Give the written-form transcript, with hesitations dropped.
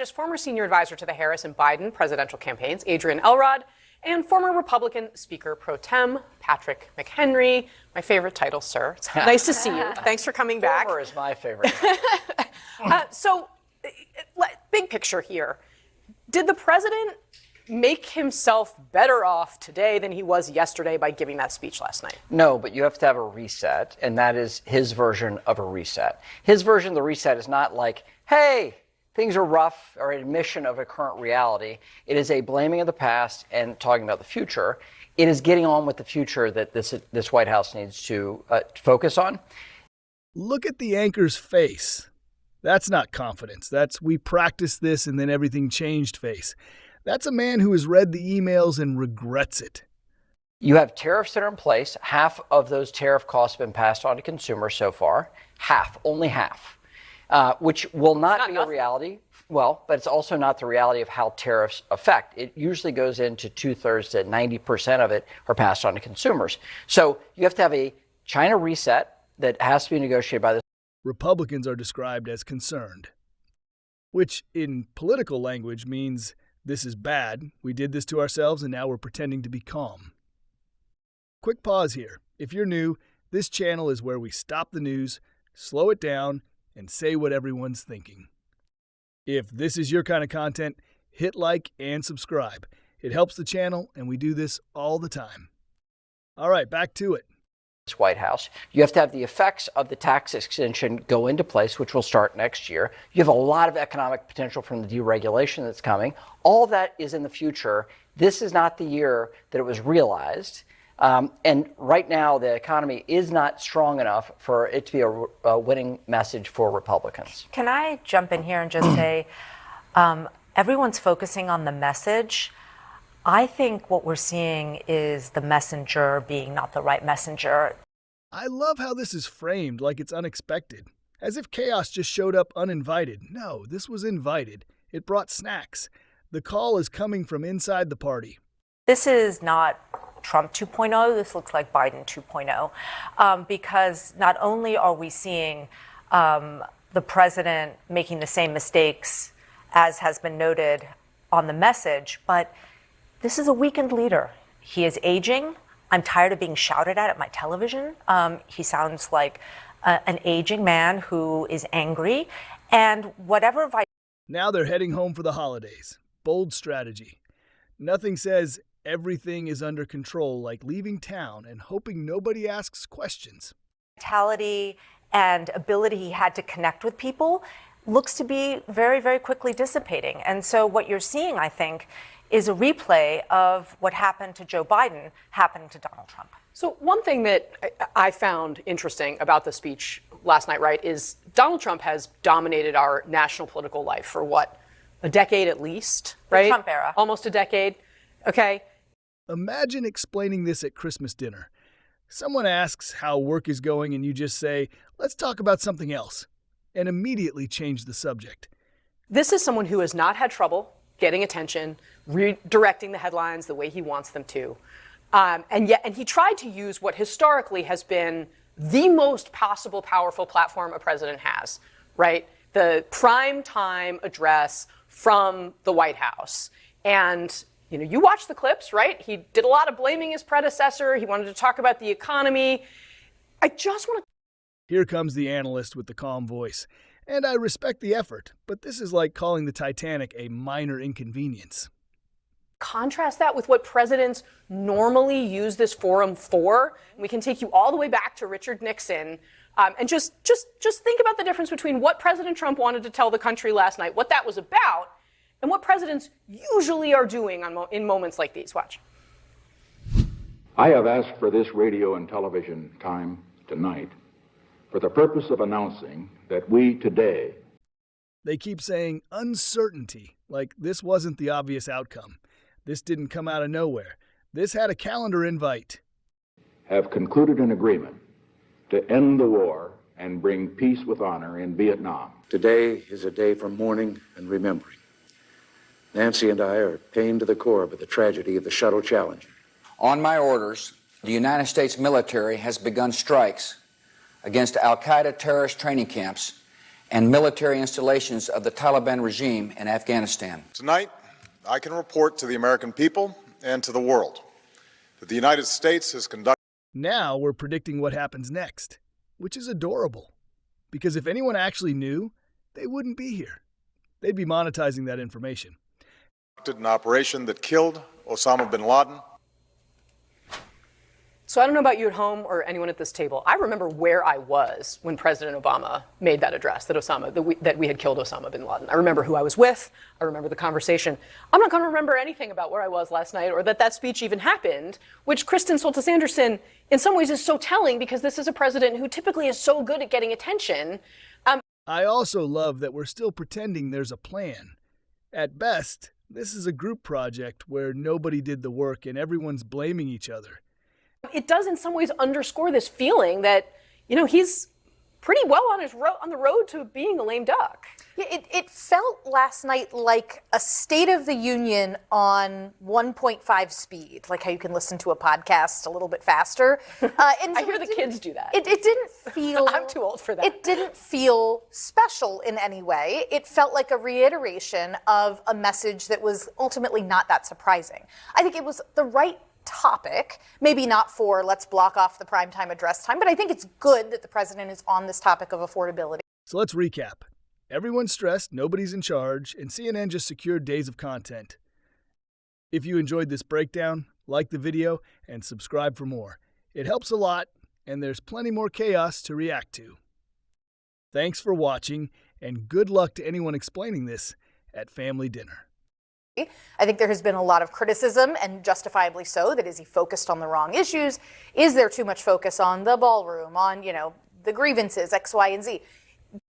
strategist, former senior advisor to the Harris and Biden presidential campaigns, Adrian Elrod, and former Republican Speaker pro tem, Patrick McHenry. My favorite title, sir. It's nice to see you. Thanks for coming back. Former is my favorite. So, big picture here. Did the president make himself better off today than he was yesterday by giving that speech last night? No, but you have to have a reset, and that is his version of a reset. His version of the reset is not like, hey, things are rough, or an admission of a current reality. It is a blaming of the past and talking about the future. It is getting on with the future that this White House needs to focus on. Look at the anchor's face. That's not confidence. That's we practiced this and then everything changed face. That's a man who has read the emails and regrets it. You have tariffs that are in place. Half of those tariff costs have been passed on to consumers so far. Half, only half, which will not be a reality. Well, but it's also not the reality of how tariffs affect. It usually goes into 2/3 to 90% of it are passed on to consumers. So you have to have a China reset that has to be negotiated by the Republicans are described as concerned, which in political language means this is bad, we did this to ourselves, and now we're pretending to be calm. Quick pause here. If you're new, this channel is where we stop the news, slow it down, and say what everyone's thinking. If this is your kind of content, hit like and subscribe. It helps the channel, and we do this all the time. All right, back to it. White House. You have to have the effects of the tax extension go into place, which will start next year. You have a lot of economic potential from the deregulation that's coming. All that is in the future. This is not the year that it was realized. And right now, the economy is not strong enough for it to be a winning message for Republicans. Can I jump in here and just say, everyone's focusing on the message. I think what we're seeing is the messenger being not the right messenger. I love how this is framed like it's unexpected, as if chaos just showed up uninvited. No, this was invited. It brought snacks. The call is coming from inside the party. This is not Trump 2.0. This looks like Biden 2.0, because not only are we seeing the president making the same mistakes as has been noted on the message, but this is a weakened leader. He is aging. I'm tired of being shouted at my television. He sounds like an aging man who is angry. And whatever. Now they're heading home for the holidays. Bold strategy. Nothing says everything is under control like leaving town and hoping nobody asks questions. Vitality and ability he had to connect with people looks to be very, very quickly dissipating. And so what you're seeing, I think, is a replay of what happened to Joe Biden happening to Donald Trump. So one thing that I found interesting about the speech last night, right, is Donald Trump has dominated our national political life for what, a decade at least, right? The Trump era. Almost a decade. Okay. Imagine explaining this at Christmas dinner. Someone asks how work is going and you just say, let's talk about something else, and immediately change the subject. This is someone who has not had trouble getting attention, redirecting the headlines the way he wants them to. And he tried to use what historically has been the most possible powerful platform a president has, right? The prime time address from the White House. And, you watch the clips, right? He did a lot of blaming his predecessor. He wanted to talk about the economy. I just want to. Here comes the analyst with the calm voice. And I respect the effort, but this is like calling the Titanic a minor inconvenience. Contrast that with what presidents normally use this forum for. We can take you all the way back to Richard Nixon, and just think about the difference between what President Trump wanted to tell the country last night, what that was about, and what presidents usually are doing in moments like these. Watch. I have asked for this radio and television time tonight for the purpose of announcing that we today. They keep saying uncertainty, like this wasn't the obvious outcome. This didn't come out of nowhere. This had a calendar invite. Have concluded an agreement to end the war and bring peace with honor in Vietnam. Today is a day for mourning and remembering. Nancy and I are pained to the core by the tragedy of the Shuttle Challenger. On my orders, the United States military has begun strikes against al-Qaeda terrorist training camps and military installations of the Taliban regime in Afghanistan. Tonight, I can report to the American people and to the world that the United States has conducted. Now we're predicting what happens next, which is adorable. Because if anyone actually knew, they wouldn't be here. They'd be monetizing that information. An operation that killed Osama bin Laden. So I don't know about you at home or anyone at this table. I remember where I was when President Obama made that address that we had killed Osama bin Laden. I remember who I was with. I remember the conversation. I'm not going to remember anything about where I was last night or that speech even happened, which Kristen Soltis Anderson in some ways is so telling because this is a president who typically is so good at getting attention. I also love that we're still pretending there's a plan. At best, this is a group project where nobody did the work and everyone's blaming each other. It does in some ways underscore this feeling that, he's pretty well on the road to being a lame duck. Yeah, it felt last night like a State of the Union on 1.5 speed, like how you can listen to a podcast a little bit faster. I hear the kids do that. It didn't feel... I'm too old for that. It didn't feel special in any way. It felt like a reiteration of a message that was ultimately not that surprising. I think it was the right topic, maybe not for let's block off the primetime address time, but I think it's good that the president is on this topic of affordability. So let's recap. Everyone's stressed, nobody's in charge, and CNN just secured days of content. If you enjoyed this breakdown, like the video and subscribe for more. It helps a lot, and there's plenty more chaos to react to. Thanks for watching, and good luck to anyone explaining this at family dinner. I think there has been a lot of criticism, and justifiably so, that is he focused on the wrong issues? Is there too much focus on the ballroom, on, the grievances, X, Y, and Z?